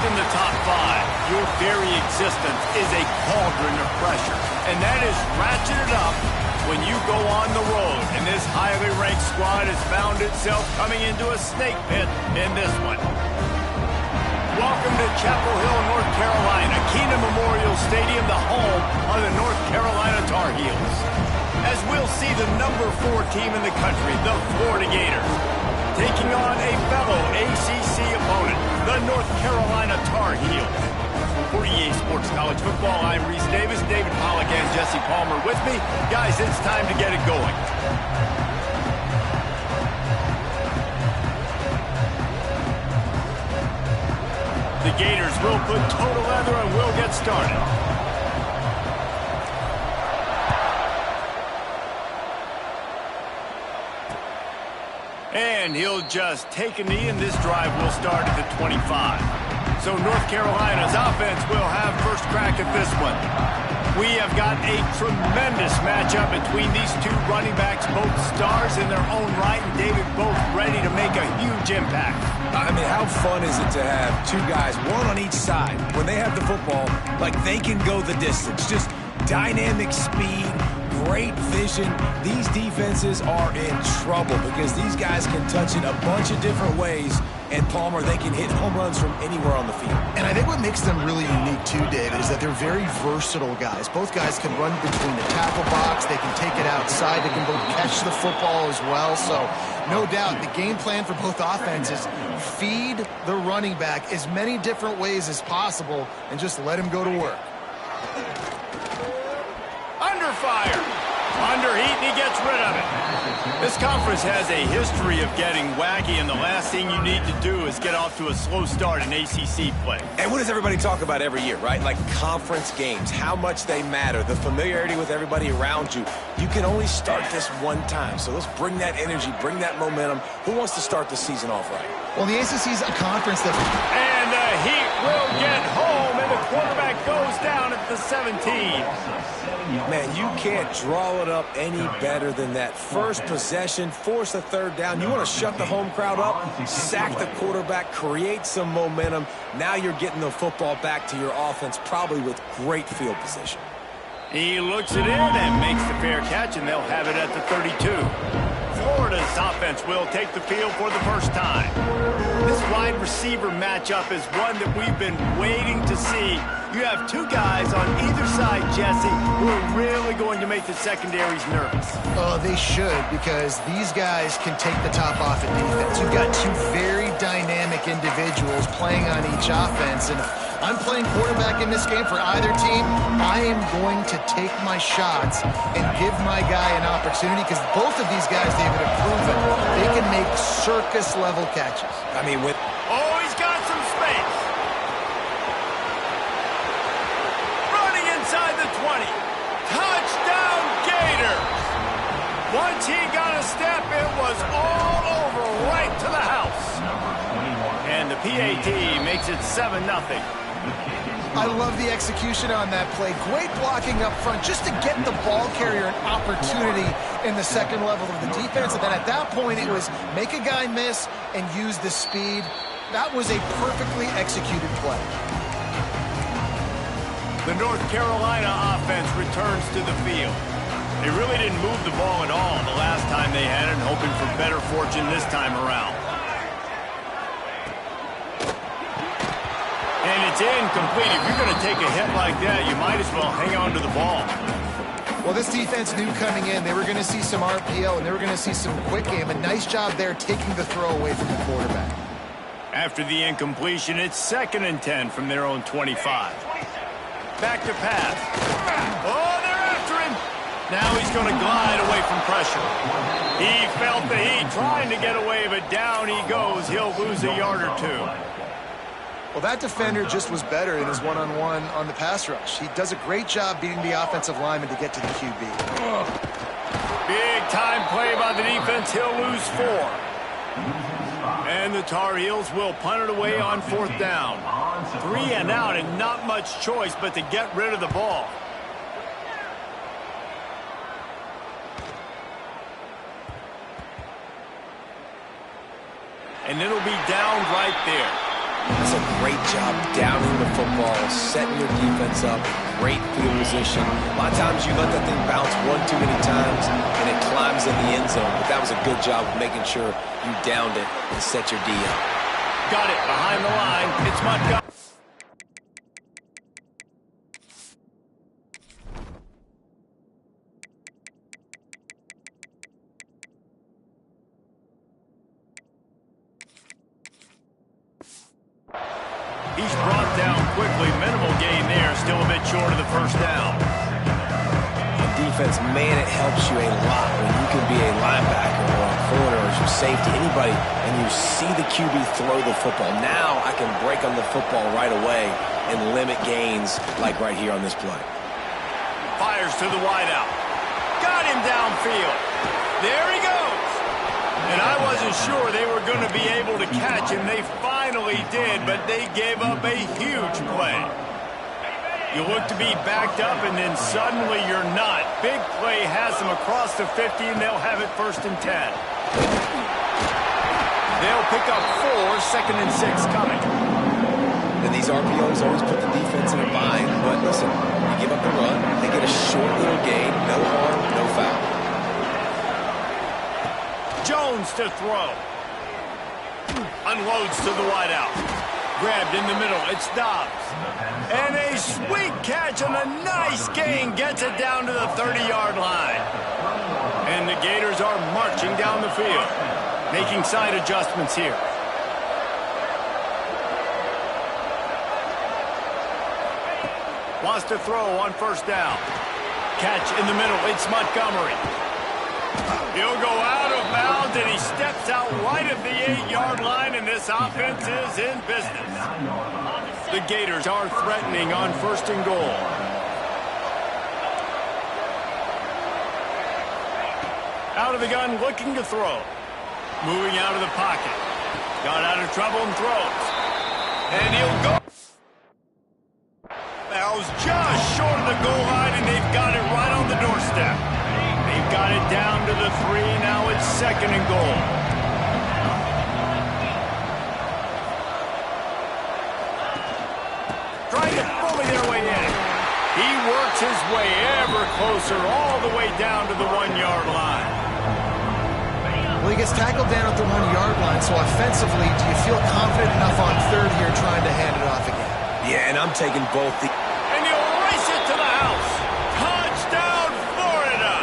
Locked in the top five, your very existence is a cauldron of pressure. And that is ratcheted up when you go on the road. And this highly ranked squad has found itself coming into a snake pit in this one. Welcome to Chapel Hill, North Carolina, Keenan Memorial Stadium, the home of the North Carolina Tar Heels. As we'll see the number 4 team in the country, the Florida Gators, taking on a fellow ACC opponent, the North Carolina Tar Heels. For EA Sports College Football, I'm Reese Davis, David Pollack, and Jesse Palmer with me. Guys, it's time to get it going. The Gators will put total leather and we'll get started. And he'll just take a knee, and this drive will start at the 25. So North Carolina's offense will have first crack at this one. We have got a tremendous matchup between these two running backs, both stars in their own right, and David both ready to make a huge impact. I mean, how fun is it to have two guys, one on each side, when they have the football, like they can go the distance. Just dynamic speed, great vision. These defenses are in trouble because these guys can touch it a bunch of different ways. And Palmer, they can hit home runs from anywhere on the field. And I think what makes them really unique too, David, is that they're very versatile guys. Both guys can run between the tackle box. They can take it outside. They can both catch the football as well. So no doubt the game plan for both offenses, feed the running back as many different ways as possible and just let him go to work. Under fire. Under heat, and he gets rid of it. This conference has a history of getting wacky, and the last thing you need to do is get off to a slow start in ACC play. And what does everybody talk about every year, right? Like conference games, how much they matter, the familiarity with everybody around you. You can only start this one time, so let's bring that energy, bring that momentum. Who wants to start the season off right? Well, the ACC's a conference that... And the Heat will get home, and the quarterback goes down at the 17. Man, you can't draw it up any better than that. First possession, force a third down. You want to shut the home crowd up, sack the quarterback, create some momentum. Now you're getting the football back to your offense, probably with great field position. He looks it in and makes the fair catch, and they'll have it at the 32. Florida's offense will take the field for the first time. This wide receiver matchup is one that we've been waiting to see. You have two guys on either side, Jesse, who are really going to make the secondaries nervous. Oh, they should, because these guys can take the top off at defense. You've got two very dynamic individuals playing on each offense, and if I'm playing quarterback in this game for either team, I am going to take my shots and give my guy an opportunity, because both of these guys, David, have proven they can make circus-level catches. I mean, with... Oh, he's got some space. Running inside the 20. Touchdown, Gators. Once he got a step, it was all over right to the house. And the PAT makes it 7-0. I love the execution on that play. Great blocking up front just to get the ball carrier an opportunity in the second level of the defense. And then at that point, it was make a guy miss and use the speed. That was a perfectly executed play. The North Carolina offense returns to the field. They really didn't move the ball at all the last time they had it, hoping for better fortune this time around. And it's incomplete. If you're going to take a hit like that, you might as well hang on to the ball. Well, this defense knew coming in they were going to see some RPO and they were going to see some quick game. A nice job there taking the throw away from the quarterback. After the incompletion, it's 2nd and 10 from their own 25. Back to pass. Oh, they're after him. Now he's going to glide away from pressure. He felt the heat trying to get away, but down he goes. He'll lose a yard or two. Well, that defender just was better in his one-on-one on the pass rush. He does a great job beating the offensive lineman to get to the QB. Big time play by the defense. He'll lose 4. And the Tar Heels will punt it away on 4th down. 3 and out, and not much choice but to get rid of the ball. And it'll be down right there. does a great job downing the football, setting your defense up, great field position. A lot of times you let that thing bounce one too many times and it climbs in the end zone, but that was a good job of making sure you downed it and set your D up. Got it behind the line. It's Montgomery. He's brought down quickly. Minimal gain there. Still a bit short of the first down. Defense, man, it helps you a lot when you can be a linebacker or a corner or your safety, anybody, and you see the QB throw the football. Now I can break on the football right away and limit gains like right here on this play. Fires to the wideout. Got him downfield. There he goes. And I wasn't sure they were going to be able to catch him. They finally did, but they gave up a huge play. You look to be backed up, and then suddenly you're not. Big play has them across the 50, and they'll have it 1st and 10. They'll pick up 4, 2nd and 6 coming. And these RPOs always put the defense in a bind, but listen, you give up the run, they get a short little gain, no harm, no foul. Jones to throw. Unloads to the wideout. Grabbed in the middle. It's Dobbs. And a sweet catch on a nice gain. Gets it down to the 30-yard line. And the Gators are marching down the field. Making side adjustments here. Wants to throw on 1st down. Catch in the middle. It's Montgomery. He'll go out of bounds, and he steps out right at the 8-yard line, and this offense is in business. The Gators are threatening on 1st and goal. Out of the gun, looking to throw. Moving out of the pocket. Got out of trouble and throws. And he'll go. Fouls just short of the goal line, and they've got it right on the doorstep. They've got it down to the 3. Now it's 2nd and goal. Trying to bully their way in. He works his way ever closer all the way down to the 1-yard line. Well, he gets tackled down at the 1-yard line, so offensively, do you feel confident enough on 3rd here trying to hand it off again? Yeah, and I'm taking both the... And he'll race it to the house. Touchdown, Florida!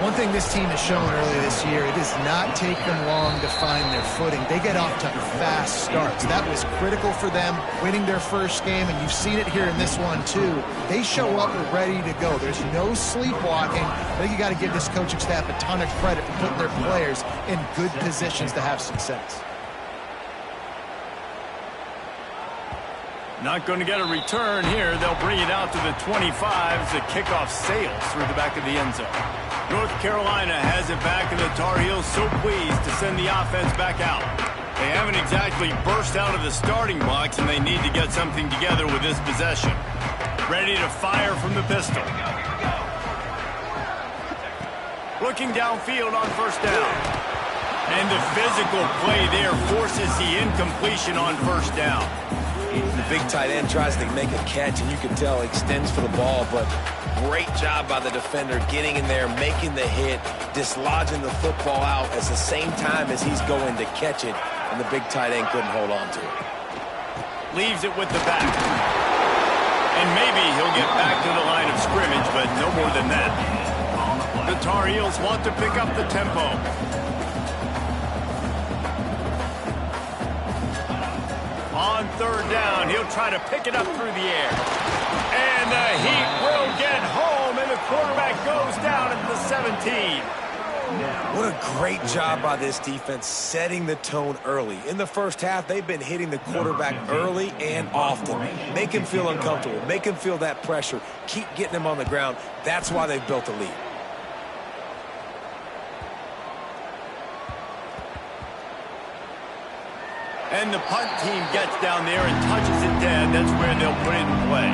One thing this team has shown earlier this year, it does not take them long to find their footing. They get off to fast starts. That was critical for them, winning their first game, and you've seen it here in this one, too. They show up ready to go. There's no sleepwalking. I think you got to give this coaching staff a ton of credit for putting their players in good positions to have success. Not going to get a return here. They'll bring it out to the 25 as the kickoff sails through the back of the end zone. North Carolina has it back, and the Tar Heels so pleased to send the offense back out. They haven't exactly burst out of the starting blocks, and they need to get something together with this possession. Ready to fire from the pistol. Looking downfield on 1st down. And the physical play there forces the incompletion on 1st down. The big tight end tries to make a catch, and you can tell he extends for the ball, but great job by the defender getting in there, making the hit, dislodging the football out at the same time as he's going to catch it, and the big tight end couldn't hold on to it. Leaves it with the back. And maybe he'll get back to the line of scrimmage, but no more than that. The Tar Heels want to pick up the tempo. On 3rd down, he'll try to pick it up through the air. And the Heat will get home, and the quarterback goes down at the 17. What a great job by this defense setting the tone early. In the first half, they've been hitting the quarterback early and often. Make him feel uncomfortable. Make him feel that pressure. Keep getting him on the ground. That's why they've built a lead. And the punt team gets down there and touches it dead. That's where they'll put it in play.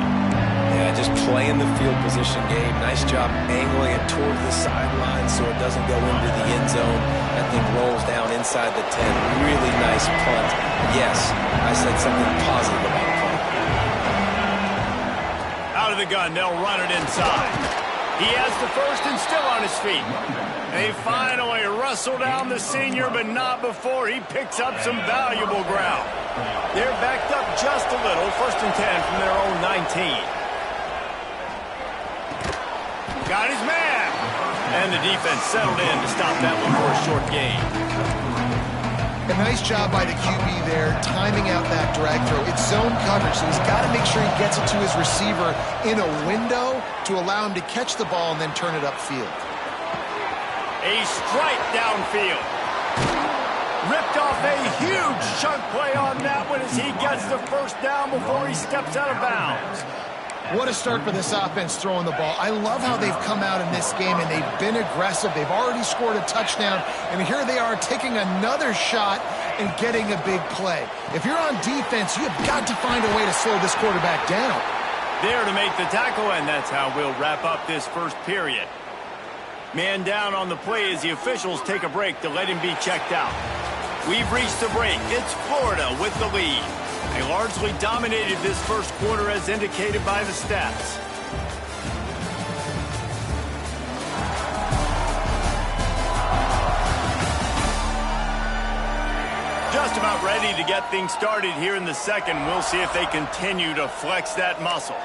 Yeah, just playing the field position game. Nice job angling it toward the sideline so it doesn't go into the end zone. That thing rolls down inside the 10. Really nice punt. Yes, I said something positive about the punt. Out of the gun, they'll run it inside. He has the first and still on his feet. They finally wrestle down the senior, but not before he picks up some valuable ground. They're backed up just a little. First and 10 from their own 19. Got his man. And the defense settled in to stop that one for a short gain. A nice job by the QB there, timing out that drag throw. It's zone coverage, so he's got to make sure he gets it to his receiver in a window to allow him to catch the ball and then turn it upfield. A strike downfield. Ripped off a huge chunk play on that one as he gets the first down before he steps out of bounds. What a start for this offense throwing the ball. I love how they've come out in this game, and they've been aggressive. They've already scored a touchdown, and here they are taking another shot and getting a big play. If you're on defense, you've got to find a way to slow this quarterback down. There to make the tackle, and that's how we'll wrap up this first period. Man down on the play as the officials take a break to let him be checked out. We've reached the break. It's Florida with the lead. They largely dominated this first quarter as indicated by the stats. Just about ready to get things started here in the second. We'll see if they continue to flex that muscle.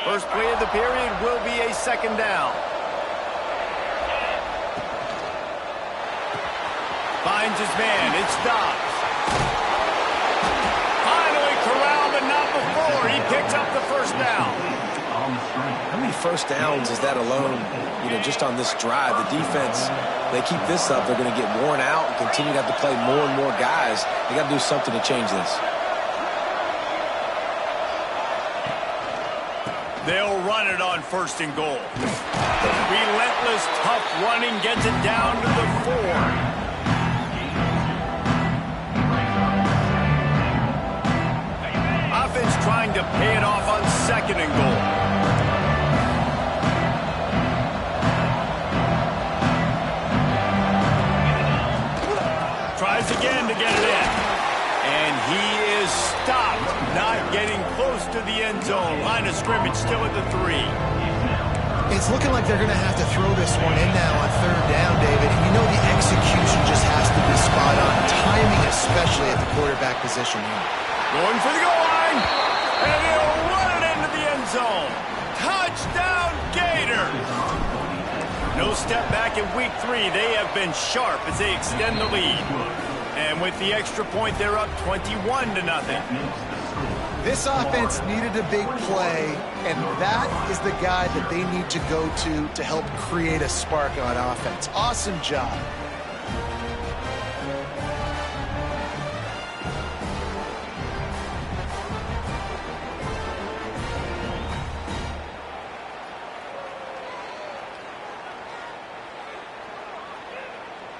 First play of the period will be a second down. Finds his man. It stops. Finally corralled, but not before. He picks up the first down. How many first downs is that alone, just on this drive? The defense, they keep this up, they're going to get worn out and continue to have to play more and more guys. They got to do something to change this. They'll run it on first and goal. Relentless, tough running gets it down to the 4. Offense trying to pay it off on second and goal. Tries again to get it in. And he is stopped, not getting close to the end zone. Line of scrimmage still at the 3. It's looking like they're going to have to throw this one in now on third down, David. And the execution just has to be spot on. Timing especially at the quarterback position here. Going for the goal line. And he'll run it into the end zone. Touchdown, Gators! No step back in week 3. They have been sharp as they extend the lead. And with the extra point, they're up 21-0. This offense needed a big play, and that is the guy that they need to go to help create a spark on offense. Awesome job.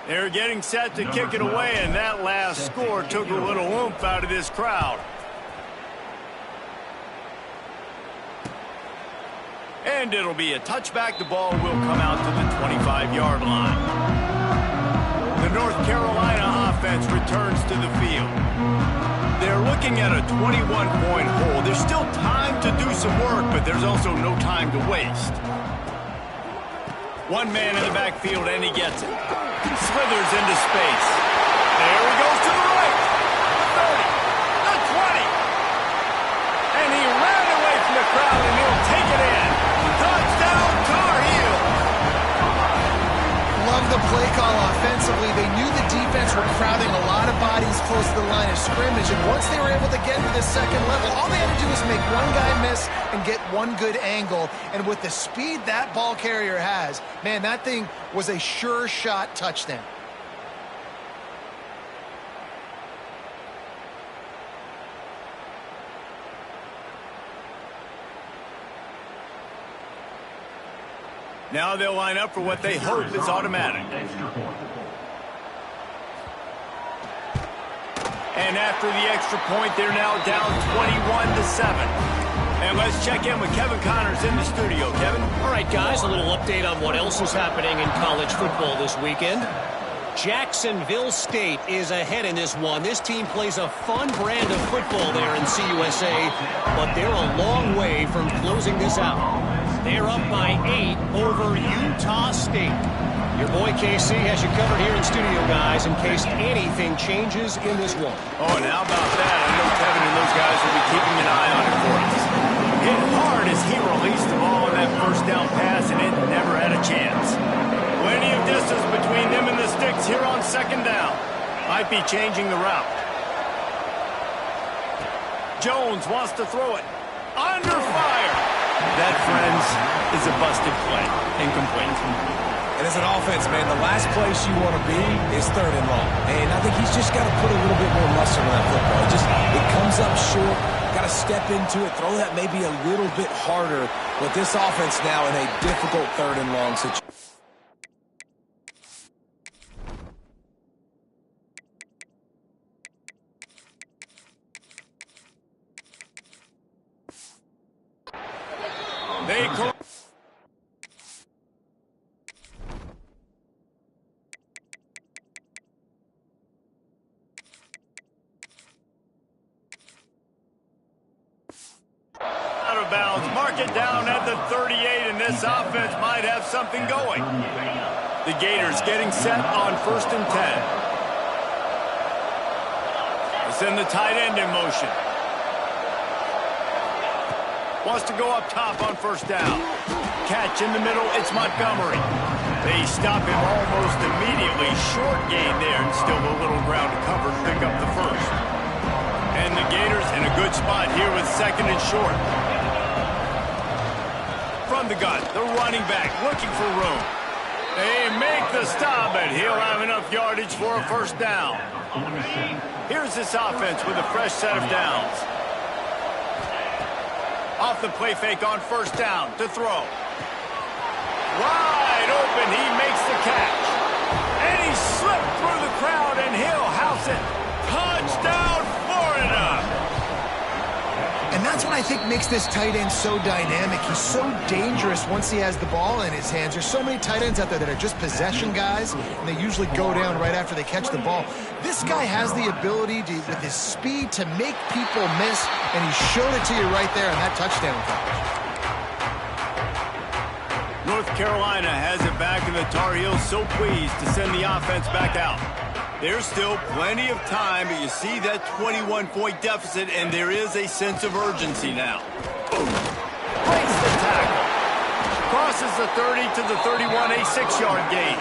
They're getting set to kick it away, and that last score took a little oomph out of this crowd. And it'll be a touchback. The ball will come out to the 25-yard line. The North Carolina offense returns to the field. They're looking at a 21-point hole. There's still time to do some work, but there's also no time to waste. One man in the backfield, and he gets it. Slithers into space. There he goes to the right. 30, the 20. And he ran away from the crowd, and he'll take it in. Touchdown, Tar Heel. Love the play call offensively. They knew the defense were crowding a lot of bodies close to the line of scrimmage, and once they were able to get to the second level, all they had to do was make one guy miss and get one good angle. And with the speed that ball carrier has, man, that thing was a sure shot touchdown. Now they'll line up for what they hope is automatic. And after the extra point, they're now down 21-7. And let's check in with Kevin Connors in the studio. Kevin? All right, guys, a little update on what else is happening in college football this weekend. Jacksonville State is ahead in this one. This team plays a fun brand of football there in CUSA, but they're a long way from closing this out. They're up by 8 over Utah State. Your boy KC has you covered here in studio, guys, in case anything changes in this one. Oh, and how about that? I know Kevin and those guys will be keeping an eye on it for us. Hit hard as he released the ball on that first down pass, and it never had a chance. Plenty of distance between them and the sticks here on second down. Might be changing the route. Jones wants to throw it. Under fire. That, friends, is a busted play. Incomplete. And as an offense, man, the last place you want to be is 3rd and long. And I think he's just got to put a little bit more muscle in that football. It comes up short. Got to step into it, throw that maybe a little bit harder. With this offense now in a difficult 3rd and long situation. Out of bounds. Mark it down at the 38, and this offense might have something going. The Gators getting set on 1st and 10. They send the tight end in motion. Wants to go up top on 1st down. Catch in the middle, it's Montgomery. They stop him almost immediately. Short gain there, and still a little ground to cover to pick up the first. And the Gators in a good spot here with 2nd and short. From the gun, the running back looking for room. They make the stop, and he'll have enough yardage for a 1st down. Here's this offense with a fresh set of downs. Off the play fake on 1st down to throw. Wide open, he makes the catch. And he slipped through the crowd, and he'll house it. Touchdown, Florida! And that's what I think makes this tight end so dynamic. He's so dangerous once he has the ball in his hands. There's so many tight ends out there that are just possession guys, and they usually go down right after they catch the ball. This guy has the ability to, with his speed, to make people miss, and he showed it to you right there in that touchdown coverage. North Carolina has it back, and the Tar Heels so pleased to send the offense back out. There's still plenty of time, but you see that 21-point deficit, and there is a sense of urgency now. Breaks the tackle. Crosses the 30 to the 31, a 6-yard gain.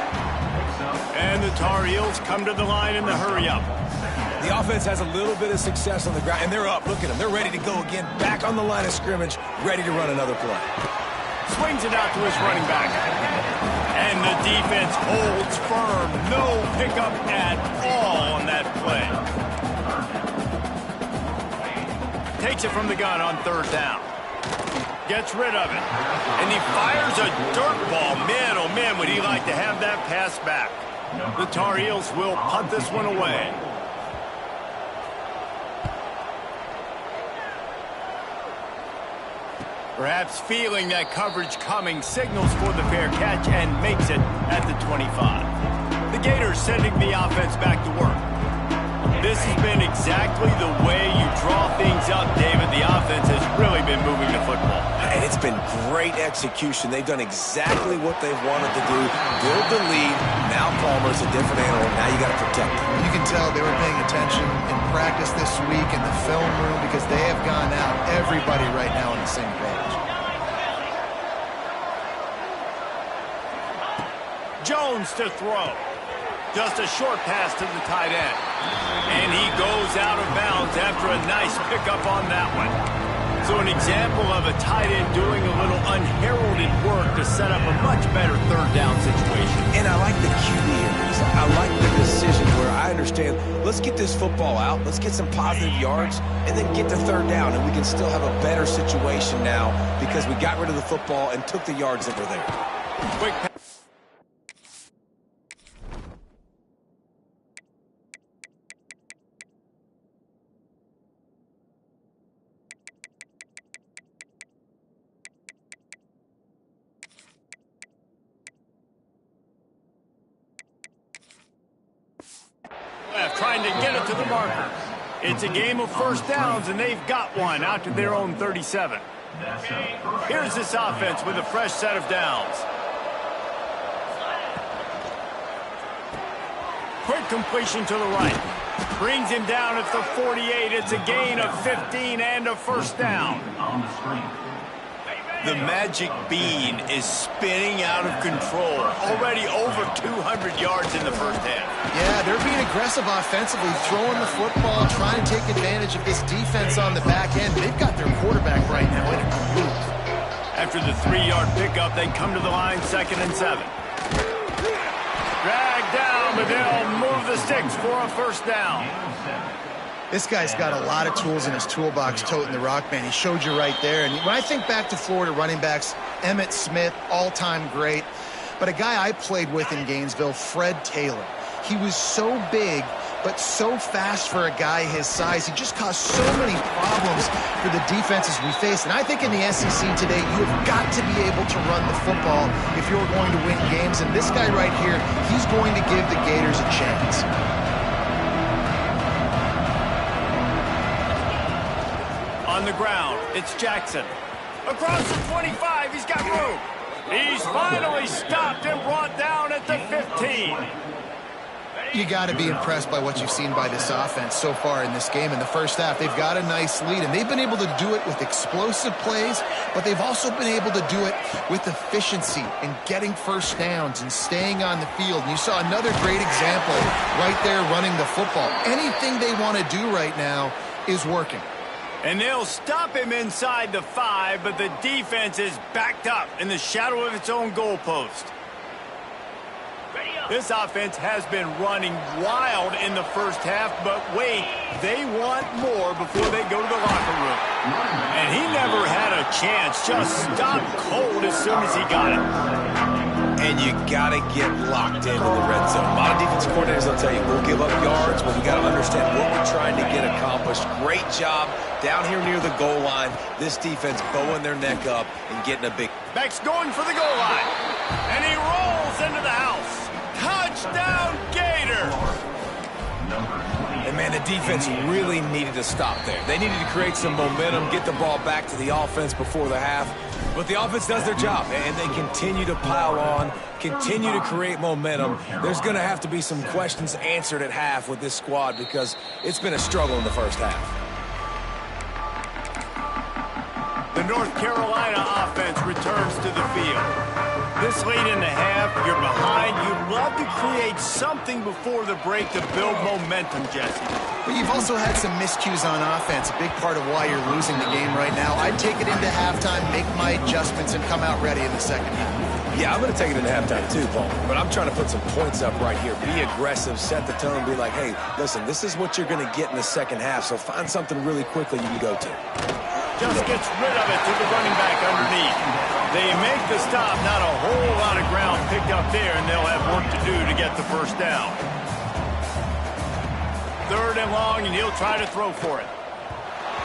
And the Tar Heels come to the line in the hurry-up. The offense has a little bit of success on the ground, and they're up. Look at them. They're ready to go again. Back on the line of scrimmage, ready to run another play. Swings it out to his running back. And the defense holds firm. No pickup at all on that play. Takes it from the gun on 3rd down. Gets rid of it. And he fires a dirt ball. Man, oh man, would he like to have that pass back. The Tar Heels will punt this one away. Perhaps feeling that coverage coming, signals for the fair catch and makes it at the 25. The Gators sending the offense back to work. This has been exactly the way you draw things up, David. The offense has really been moving the football. And it's been great execution. They've done exactly what they've wanted to do. Build the lead. Now Palmer's a different animal. Now you got to protect him. You can tell they were paying attention in practice this week in the film room because they have gone out, everybody right now on the same page. Jones to throw. Just a short pass to the tight end. And he goes out of bounds after a nice pickup on that one. So an example of a tight end doing a little unheralded work to set up a much better 3rd down situation. And I like the QB here. I like the decision where I understand, let's get this football out, let's get some positive yards, and then get to 3rd down, and we can still have a better situation now because we got rid of the football and took the yards that were there. Quick pass. trying to get it to the marker. It's a game of first downs, and they've got one out to their own 37. Here's this offense with a fresh set of downs. Quick completion to the right. Brings him down at the 48. It's a gain of 15 and a first down. The magic bean is spinning out of control. Already over 200 yards in the first half. Yeah, they're being aggressive offensively, throwing the football, trying to take advantage of this defense on the back end. They've got their quarterback right now in a groove. After the 3-yard pickup, they come to the line, 2nd and 7. Dragged down, but they'll move the sticks for a first down. This guy's got a lot of tools in his toolbox toting the rock, man. He showed you right there. And when I think back to Florida running backs, Emmitt Smith, all-time great. But a guy I played with in Gainesville, Fred Taylor. He was so big, but so fast for a guy his size. He just caused so many problems for the defenses we face. And I think in the SEC today, you have got to be able to run the football if you're going to win games. And this guy right here, he's going to give the Gators a chance. On the ground, it's Jackson. Across the 25, he's got room. He's finally stopped and brought down at the 15. You got to be impressed by what you've seen by this offense so far in this game. In the first half, they've got a nice lead, and they've been able to do it with explosive plays, but they've also been able to do it with efficiency and getting first downs and staying on the field. And you saw another great example right there running the football. Anything they want to do right now is working. And they'll stop him inside the 5, but the defense is backed up in the shadow of its own goalpost. This offense has been running wild in the first half, but wait, they want more before they go to the locker room. And he never had a chance, just stopped cold as soon as he got it. And you got to get locked in the red zone. A lot of defensive coordinators will tell you, we'll give up yards, but we got to understand what we're trying to get accomplished. Great job down here near the goal line. This defense bowing their neck up and getting a big... Beck's going for the goal line. And he rolls into the house. Touchdown, Gator! And, man, the defense really needed to stop there. They needed to create some momentum, get the ball back to the offense before the half. But the offense does their job, and they continue to pile on, continue to create momentum. There's going to have to be some questions answered at half with this squad because it's been a struggle in the first half. The North Carolina offense returns to the field. This late in the half, you're behind. You'd love to create something before the break to build momentum, Jesse. But you've also had some miscues on offense, a big part of why you're losing the game right now. I'd take it into halftime, make my adjustments, and come out ready in the second half. Yeah, I'm going to take it into halftime too, Paul. But I'm trying to put some points up right here. Be aggressive, set the tone, be like, hey, listen, this is what you're going to get in the second half, so find something really quickly you can go to. Just gets rid of it to the running back underneath. They make the stop, not a whole lot of ground picked up there, and they'll have work to do to get the first down. 3rd and long, and he'll try to throw for it.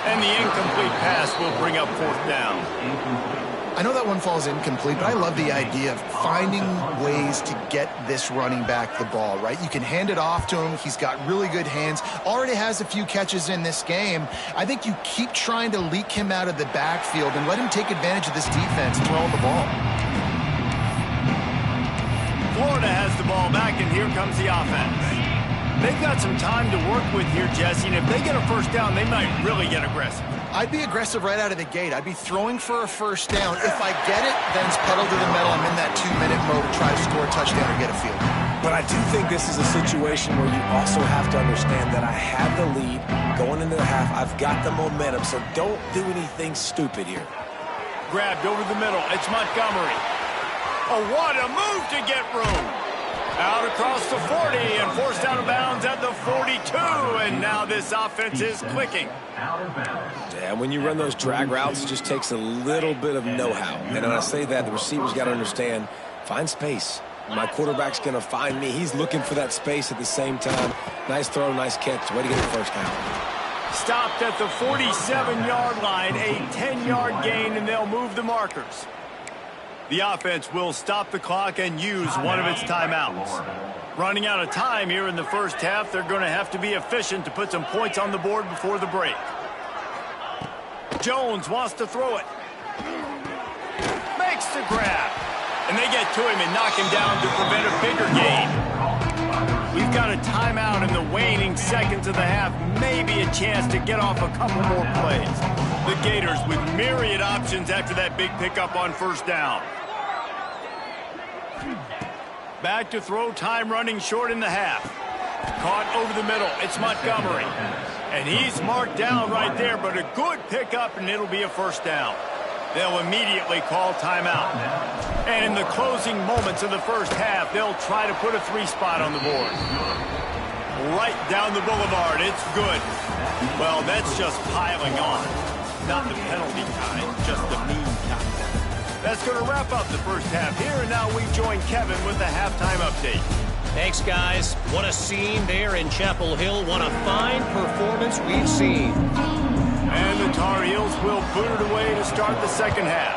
And the incomplete pass will bring up 4th down. I know that one falls incomplete, but I love the idea of finding ways to get this running back the ball, right? You can hand it off to him. He's got really good hands. Already has a few catches in this game. I think you keep trying to leak him out of the backfield and let him take advantage of this defense throwing the ball. Florida has the ball back, and here comes the offense. They've got some time to work with here, Jesse, and if they get a first down, they might really get aggressive. I'd be aggressive right out of the gate. I'd be throwing for a first down. If I get it, then it's pedal to the metal. I'm in that 2-minute mode to try to score a touchdown or get a field goal. But I do think this is a situation where you also have to understand that I have the lead going into the half. I've got the momentum, so don't do anything stupid here. Grabbed over the middle. It's Montgomery. Oh, what a move to get room. Out across the 40 and forced out of bounds at the 42. And now this offense is clicking. Yeah, when you run those drag routes, it just takes a little bit of know-how. And when I say that, the receiver's got to understand, find space. My quarterback's going to find me. He's looking for that space at the same time. Nice throw, nice catch. Way to get the first down. Stopped at the 47-yard line, a 10-yard gain, and they'll move the markers. The offense will stop the clock and use one of its timeouts. Running out of time here in the first half, they're going to have to be efficient to put some points on the board before the break. Jones wants to throw it. Makes the grab. And they get to him and knock him down to prevent a bigger gain. We've got a timeout in the waning seconds of the half. Maybe a chance to get off a couple more plays. The Gators with myriad options after that big pickup on first down. Back to throw, time running short in the half. Caught over the middle. It's Montgomery. And he's marked down right there, but a good pickup, and it'll be a first down. They'll immediately call timeout. And in the closing moments of the first half, they'll try to put a 3-spot on the board. Right down the boulevard. It's good. Well, that's just piling on. Not the penalty kind, just the mean kind. That's going to wrap up the first half here, and now we join Kevin with the halftime update. Thanks, guys. What a scene there in Chapel Hill. What a fine performance we've seen. And the Tar Heels will boot it away to start the second half.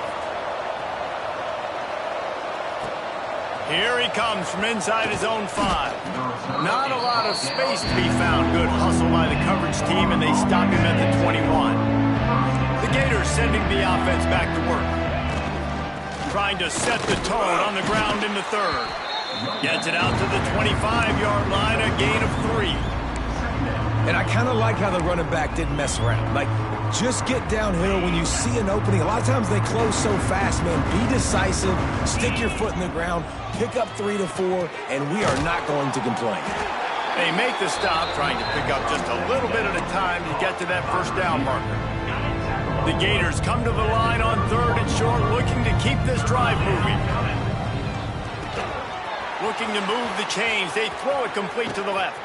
Here he comes from inside his own 5. Not a lot of space to be found. Good hustle by the coverage team, and they stop him at the 21. The Gators sending the offense back to work. Trying to set the tone on the ground in the third. Gets it out to the 25-yard line, a gain of 3. And I kind of like how the running back didn't mess around. Like, just get downhill when you see an opening. A lot of times they close so fast, man. Be decisive, stick your foot in the ground, pick up 3 to 4, and we are not going to complain. They make the stop, trying to pick up just a little bit at a time to get to that first down marker. The Gators come to the line on third and short, looking to keep this drive moving. Looking to move the chains. They throw it complete to the left.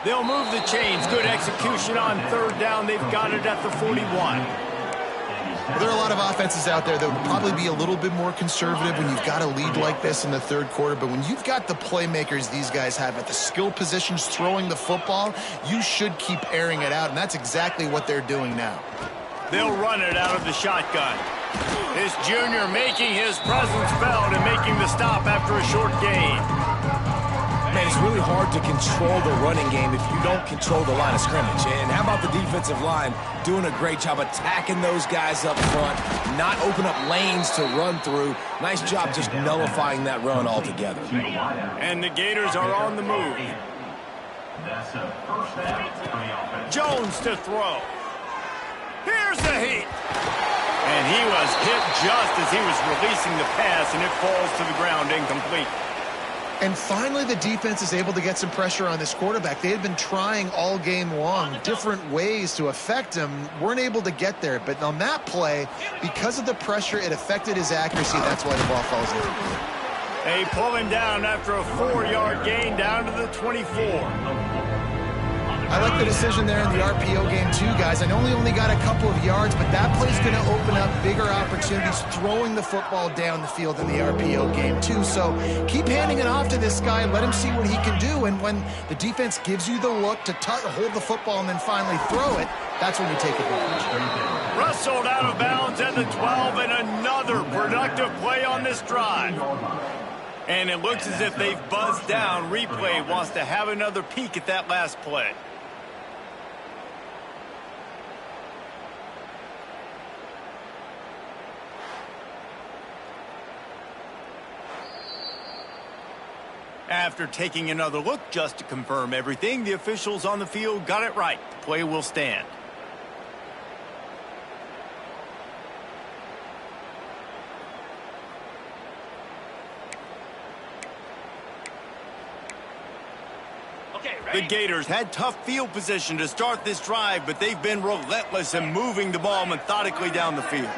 They'll move the chains. Good execution on third down. They've got it at the 41. Well, there are a lot of offenses out there that would probably be a little bit more conservative when you've got a lead like this in the third quarter. But when you've got the playmakers these guys have at the skill positions throwing the football, you should keep airing it out. And that's exactly what they're doing now. They'll run it out of the shotgun. This junior making his presence felt and making the stop after a short gain. Man, it's really hard to control the running game if you don't control the line of scrimmage. And how about the defensive line doing a great job attacking those guys up front, not open up lanes to run through. Nice job just nullifying that run altogether. And the Gators are on the move. Jones to throw. Here's the heat. And he was hit just as he was releasing the pass, and it falls to the ground incomplete. And finally, the defense is able to get some pressure on this quarterback. They had been trying all game long, different ways to affect him, weren't able to get there. But on that play, because of the pressure, it affected his accuracy. That's why the ball falls incomplete. They pull him down after a 4-yard gain down to the 24. I like the decision there in the RPO game too, guys. I know he only got a couple of yards, but that play's going to open up bigger opportunities throwing the football down the field in the RPO game too. So keep handing it off to this guy. Let him see what he can do. And when the defense gives you the look to hold the football and then finally throw it, that's when you take advantage. Wrestled out of bounds at the 12, and another productive play on this drive. And it looks as if they've buzzed down. Replay wants to have another peek at that last play. After taking another look just to confirm everything, the officials on the field got it right. The play will stand. The Gators had tough field position to start this drive, but they've been relentless in moving the ball methodically down the field.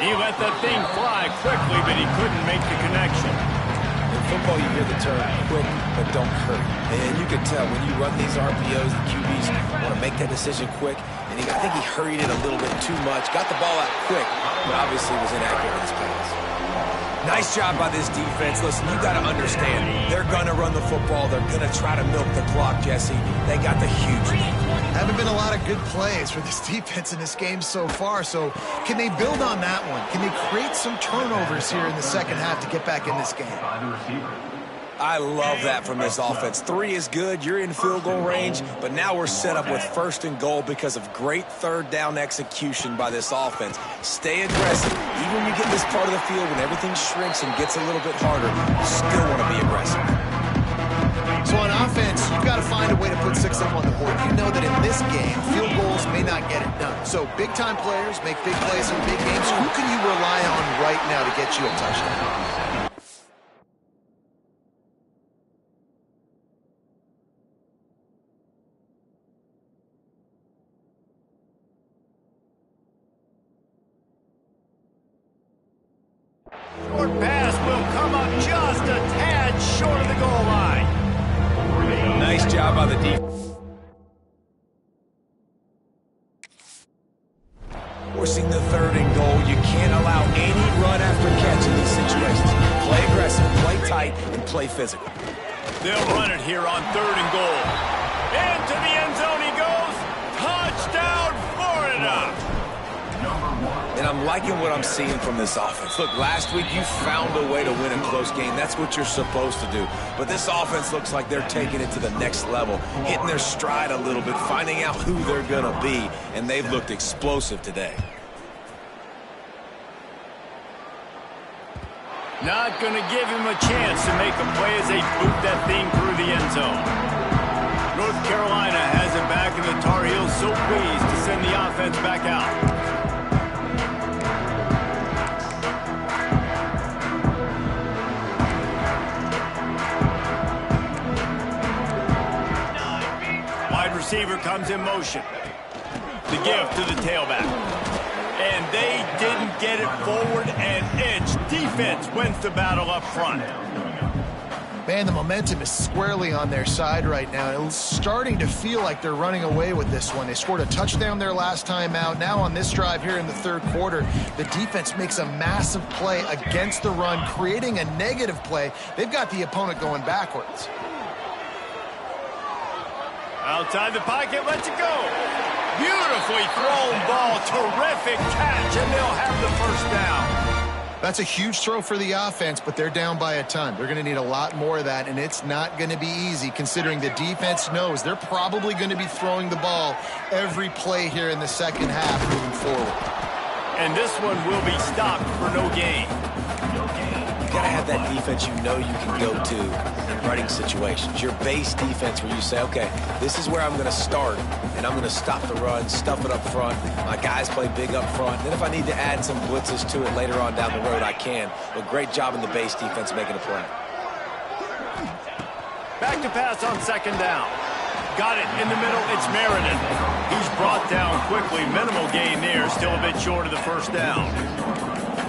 He let that thing fly quickly, but he couldn't make the connection. In football, you hear the term quick, but don't hurry. And you can tell when you run these RPOs, the QBs want to make that decision quick. And I think he hurried it a little bit too much, got the ball out quick, but obviously was inaccurate in his pass. Nice job by this defense. Listen, you got to understand, they're going to run the football. They're going to try to milk the clock, Jesse. They got the huge lead. Haven't been a lot of good plays for this defense in this game so far, so can they build on that one? Can they create some turnovers here in the second half to get back in this game? I love that from this offense. 3 is good. You're in field goal range, but now we're set up with 1st and goal because of great third down execution by this offense. Stay aggressive. Even when you get this part of the field, when everything shrinks and gets a little bit harder, you still want to be aggressive. So on offense, you've got to find a way to put 6 up on the board. You know that in this game, field goals may not get it done. So big-time players make big plays in big games. Who can you rely on right now to get you a touchdown? Short pass will come up just a tad short of the goal line. Nice job by the defense. Forcing the 3rd and goal. You can't allow any run after catch in these situations. Play aggressive, play tight, and play physical. They'll run it here on 3rd and goal. Into the end zone he goes. Touchdown, Florida. And I'm liking what I'm seeing from this offense. Look, last week you found a way to win a close game. That's what you're supposed to do. But this offense looks like they're taking it to the next level, hitting their stride a little bit, finding out who they're going to be, and they've looked explosive today. Not going to give him a chance to make a play as they boot that thing through the end zone. North Carolina has it back, and the Tar Heels so pleased to send the offense back out. Receiver comes in motion. The give to the tailback. And they didn't get it forward an inch. Defense wins the battle up front. Man, the momentum is squarely on their side right now. It's starting to feel like they're running away with this one. They scored a touchdown their last time out. Now on this drive here in the 3rd quarter, the defense makes a massive play against the run, creating a negative play. They've got the opponent going backwards. Outside the pocket, lets it go. Beautifully thrown ball, terrific catch, and they'll have the 1st down. That's a huge throw for the offense, but they're down by a ton. They're going to need a lot more of that, and it's not going to be easy considering the defense knows they're probably going to be throwing the ball every play here in the second half moving forward. And this one will be stopped for no gain. You got to have that defense you know you can go to in running situations. Your base defense where you say, okay, this is where I'm going to start, and I'm going to stop the run, stuff it up front. My guys play big up front. Then if I need to add some blitzes to it later on down the road, I can. But great job in the base defense making a play. Back to pass on 2nd down. Got it in the middle. It's Meredith. He's brought down quickly. Minimal gain there. Still a bit short of the 1st down.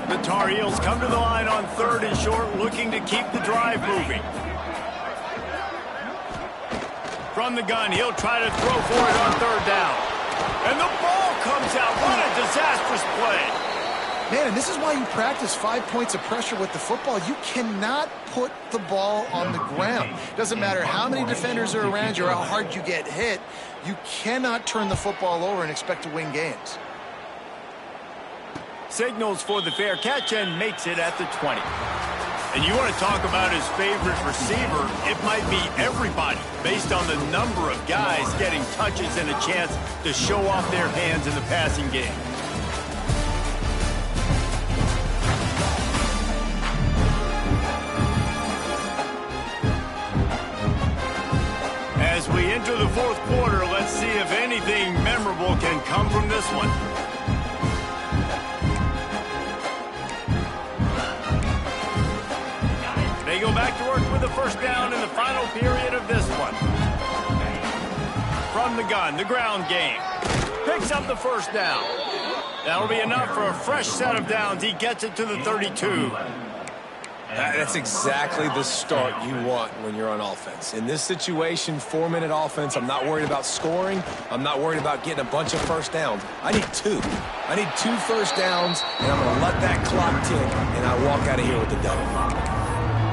The Tar Heels come to the line on 3rd and short, looking to keep the drive moving. From the gun, he'll try to throw for it on 3rd down. And the ball comes out. What a disastrous play. Man, and this is why you practice 5 points of pressure with the football. You cannot put the ball on the ground. Doesn't matter how many defenders are around you or how hard you get hit. You cannot turn the football over and expect to win games. Signals for the fair catch and makes it at the 20. And you want to talk about his favorite receiver, it might be everybody based on the number of guys getting touches and a chance to show off their hands in the passing game. As we enter the 4th quarter, let's see if anything memorable can come from this one. They go back to work with the 1st down in the final period of this one. From the gun, the ground game. Picks up the 1st down. That'll be enough for a fresh set of downs. He gets it to the 32. That's exactly the start you want when you're on offense. In this situation, 4-minute offense, I'm not worried about scoring. I'm not worried about getting a bunch of first downs. I need 2. I need 2 first downs, and I'm going to let that clock tick, and I walk out of here with the W.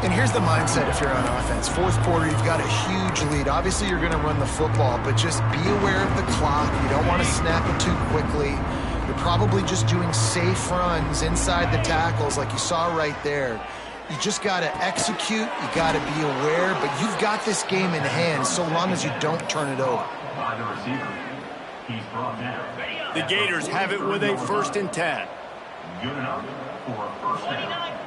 And here's the mindset if you're on offense. Fourth quarter, you've got a huge lead. Obviously, you're going to run the football, but just be aware of the clock. You don't want to snap it too quickly. You're probably just doing safe runs inside the tackles like you saw right there. You just got to execute. You got to be aware, but you've got this game in hand so long as you don't turn it over. The Gators have it with a 1st and 10. Good enough for a first down.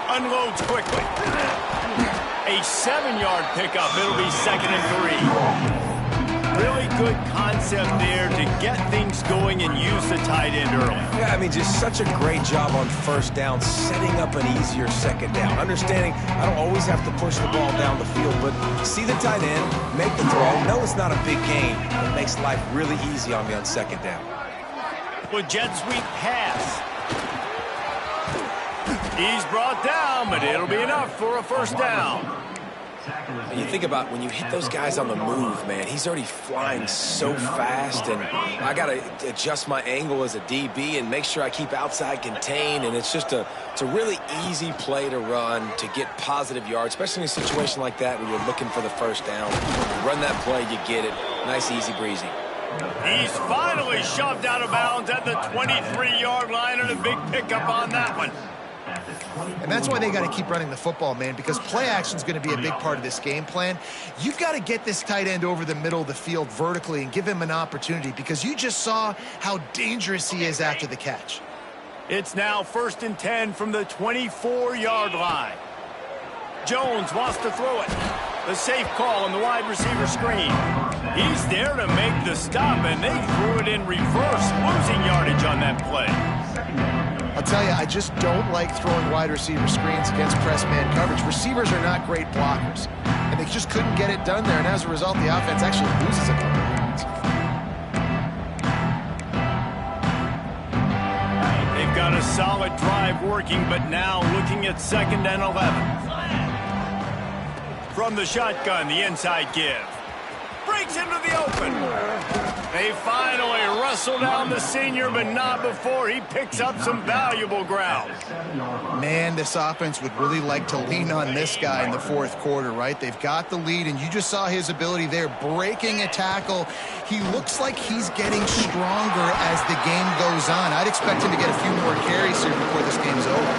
Unloads quickly. A 7-yard pickup. It'll be 2nd and 3. Really good concept there to get things going and use the tight end early. Yeah, I mean, just such a great job on first down, setting up an easier second down. Understanding I don't always have to push the ball down the field, but see the tight end, make the throw. No, it's not a big gain, but it makes life really easy on me on second down. With jet sweep pass. He's brought down, but it'll be enough for a first down. And you think about when you hit those guys on the move, man, he's already flying so fast, and I got to adjust my angle as a DB and make sure I keep outside contained, and it's a really easy play to run to get positive yards, especially in a situation like that where you're looking for the first down. You run that play, you get it. Nice, easy breezy. He's finally shoved out of bounds at the 23-yard line, and a big pickup on that one. And that's why they got to keep running the football, man, because play action is going to be a big part of this game plan. You've got to get this tight end over the middle of the field vertically and give him an opportunity, because you just saw how dangerous he is after the catch. It's now 1st and 10 from the 24-yard line. Jones wants to throw it. The safe call on the wide receiver screen. He's there to make the stop, and they threw it in reverse, losing yardage on that play. I'll tell you, I just don't like throwing wide receiver screens against press man coverage. Receivers are not great blockers, and they just couldn't get it done there, and as a result, the offense actually loses a couple of yards. They've got a solid drive working, but now looking at 2nd and 11. From the shotgun, the inside give. Breaks into the open. They finally wrestle down the senior, but not before he picks up some valuable ground. Man, this offense would really like to lean on this guy in the fourth quarter, right? They've got the lead, and you just saw his ability there, breaking a tackle. He looks like he's getting stronger as the game goes on. I'd expect him to get a few more carries here before this game's over.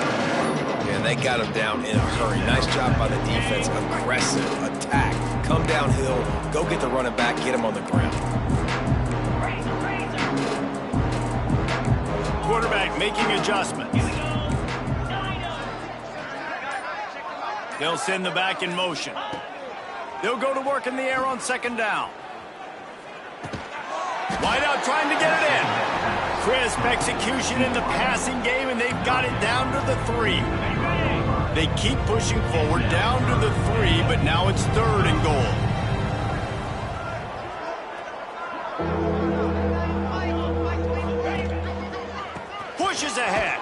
Yeah, they got him down in a hurry. Nice job by the defense. Aggressive attack. Come downhill, go get the running back, get him on the ground. Quarterback making adjustments. They'll send the back in motion. They'll go to work in the air on 2nd down. Wide out trying to get it in. Crisp execution in the passing game, and they've got it down to the 3. They keep pushing forward down to the 3, but now it's 3rd and goal. Pushes ahead.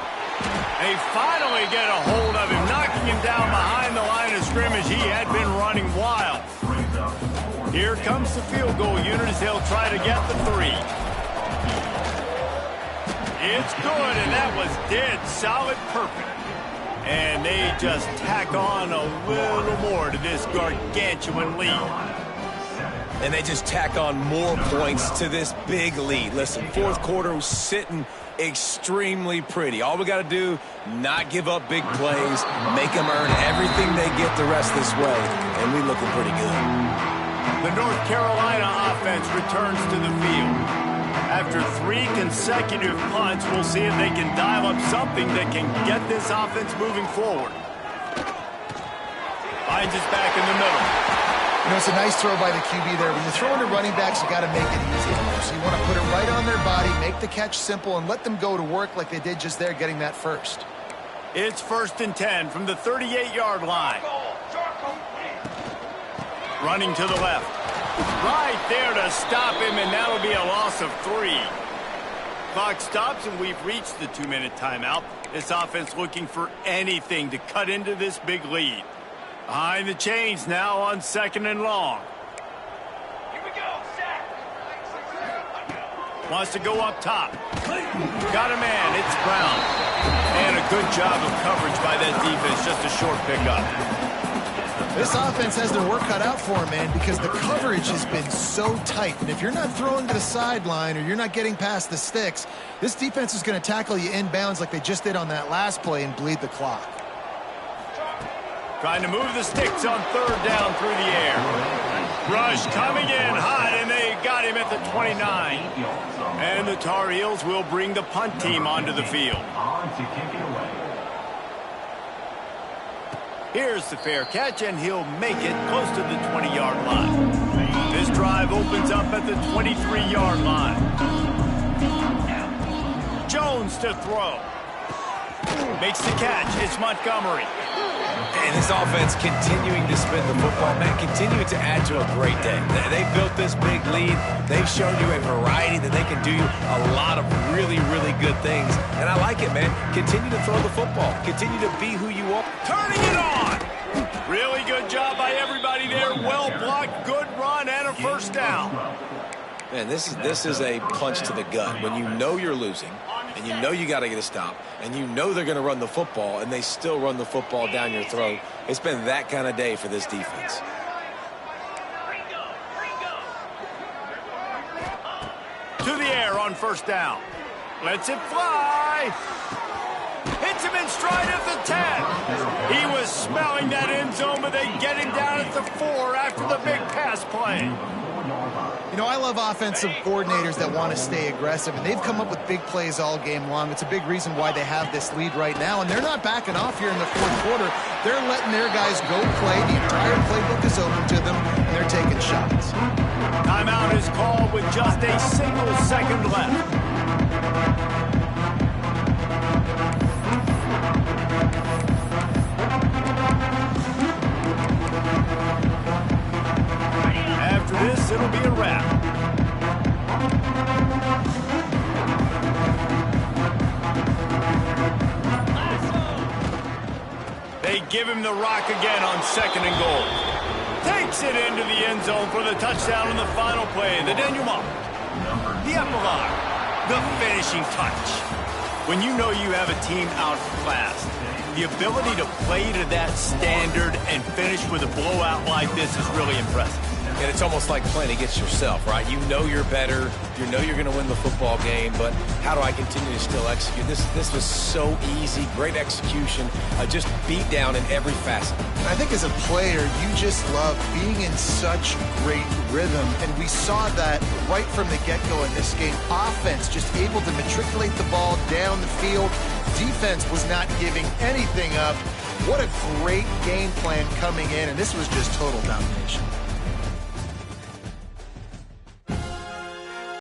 They finally get a hold of him, knocking him down behind the line of scrimmage. He had been running wild. Here comes the field goal unit as they'll try to get the 3. It's good, and that was dead solid perfect. And they just tack on a little more to this gargantuan lead. And they just tack on more points to this big lead. Listen, fourth quarter was sitting extremely pretty. All we got to do, not give up big plays, make them earn everything they get the rest this way, and we looking pretty good. The North Carolina offense returns to the field. After 3 consecutive punts, we'll see if they can dial up something that can get this offense moving forward. Finds his back in the middle. You know, it's a nice throw by the QB there. When you're throwing to running backs, you got to make it easy for them. So you want to put it right on their body, make the catch simple, and let them go to work like they did just there, getting that first. It's 1st and 10 from the 38-yard line. Running to the left. Right there to stop him, and that'll be a loss of 3. Clock stops, and we've reached the 2-minute timeout. This offense looking for anything to cut into this big lead. Behind the chains now on 2nd and long. Here we go, set. Wants to go up top. Got a man. It's Brown. And a good job of coverage by that defense. Just a short pickup. This offense has their work cut out for them, man, because the coverage has been so tight. And if you're not throwing to the sideline or you're not getting past the sticks, this defense is going to tackle you inbounds like they just did on that last play and bleed the clock. Trying to move the sticks on 3rd down through the air. Rush coming in hot, and they got him at the 29. And the Tar Heels will bring the punt team onto the field. On to kick it away. Here's the fair catch, and he'll make it close to the 20-yard line. This drive opens up at the 23-yard line. Jones to throw. Makes the catch. It's Montgomery. And this offense continuing to spin the football, man, continuing to add to a great day. They built this big lead. They've shown you a variety that they can do a lot of really, really good things. And I like it, man. Continue to throw the football. Continue to be who you are. Turning it on. Really good job by everybody there. Well blocked, good run, and a first down. Man, this is a punch to the gut. When you know you're losing, and you know you got to get a stop, and you know they're going to run the football, and they still run the football down your throat. It's been that kind of day for this defense. To the air on 1st down. Lets it fly. Hits him in stride at the 10. He was smelling that end zone, but they get him down at the 4 after the big pass play. You know, I love offensive coordinators that want to stay aggressive, and they've come up with big plays all game long. It's a big reason why they have this lead right now, and they're not backing off here in the 4th quarter. They're letting their guys go play. The entire playbook is open to them, and they're taking shots. Timeout is called with just a single second left. After this, it'll be a wrap. They give him the rock again on 2nd and goal. Takes it into the end zone for the touchdown on the final play. The denouement. The epilogue. The finishing touch. When you know you have a team outclassed, the ability to play to that standard and finish with a blowout like this is really impressive. And it's almost like playing against yourself, right? You know you're better. You know you're going to win the football game, but how do I continue to still execute? This was so easy. Great execution. Just beat down in every facet. I think as a player, you just love being in such great rhythm, and we saw that right from the get-go in this game. Offense just able to matriculate the ball down the field. Defense was not giving anything up. What a great game plan coming in, and this was just total domination.